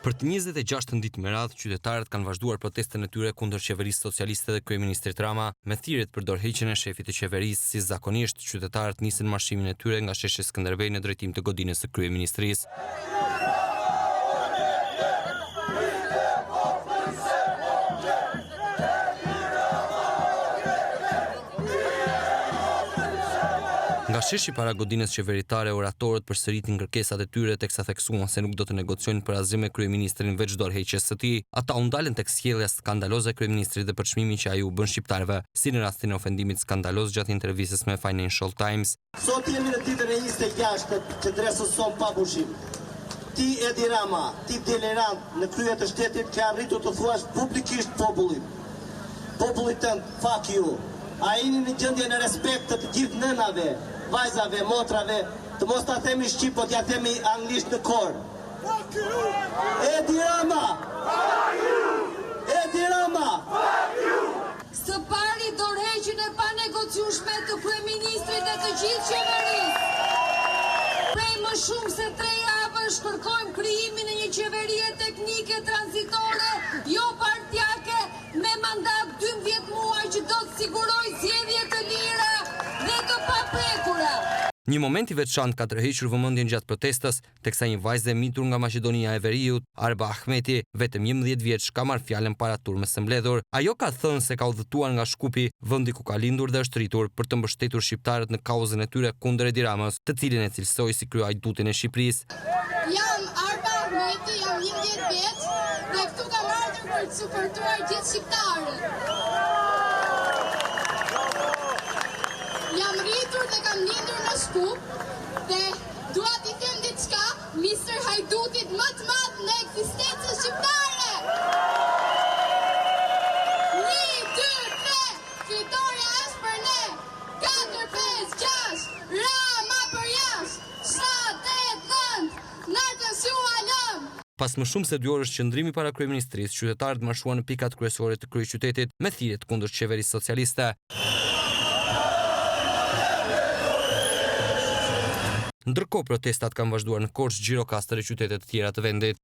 Për të 26 ditë me radhë, qytetarët kanë vazhduar protestën e tyre kundër qeverisë socialiste dhe kryeministrit Rama, me thirrje për dorëheqjen e shefit të qeverisë. Si zakonisht, qytetarët nisën marshimin e tyre nga sheshi Skënderbej në drejtim të godinës së kryeministrisë. Nga sheshi para godinës qeveritare, oratorët përsëritin kërkesat e tyre teksa theksuan se nuk do të negociojnë për asgjë me kryeministrin veç dorëheqjes së tij. Ata u ndalën tek sjellja skandaloze e kryeministrit dhe për çmimin që ai u bën shqiptarëve, si në rastin e ofendimit skandaloz gjatë intervistës me Financial Times. Sot jemi në ditën e 26 që dresëson pa pushim. Ti Edi Rama, ti delerant në krye të shtetit që arritur të thuash publikisht popullit. Popullit tënd, fuck you. A jeni në gjendje në respekt të gjithë nënave, vajzave, motrave, të mos ta themi shqip, po t'ja themi anglisht në kor. Fuck you! Edi Rama! Fuck you! Edi Rama! Fuck you! Së pari dorëheqjen e panegociueshme të kryeministrit dhe të gjithë qeverisë. Prej më shumë se 3 javësh kërkojmë krijimin e një qeverie teknike tranzitore, jo partijake, me mandat 12 muaj që do të sigurojë zgjedhje të lira dhe të paprekura. Një moment i veçantë ka tërhequr vëmendjen gjatë protestës, teksa një vajzë e mitur nga Maqedonia e Veriut, Arba Ahmeti, vetëm 11 vjeç, ka marrë fjalën para turmës së mbledhur. Ajo ka thënë se ka udhëtuar nga Shkupi, vendi ku ka lindur dhe është rritur, për të mbështetur shqiptarët në kauzën e tyre kundër Edi Ramës, të cilin e cilësoi si kryeajdutin e Shqipërisë. Jam Arba Ahmeti, jam 11 vjeç dhe këtu kam ardhur për të suportuar gjithë shqiptarët. Jam rritur dhe kam lindur në Shkup dhe dua t'i them diçka Mr. Hajdutit më të madh në ekzistencën shqiptare. 1, 2, 3, fitoria është për ne. 4, 5, 6, Rama për jashtë. 7, 8, 9, natën shualëm. Pas më shumë se 2 orësh qëndrimi para kryeministrisë, qytetarët marshuan në pikat kryesore të kryeqytetit me thirrje kundër qeverisë socialiste. Ndërkohë protestat kanë vazhduar në Korçë, Gjirokastër e qytete të tjera të vendit.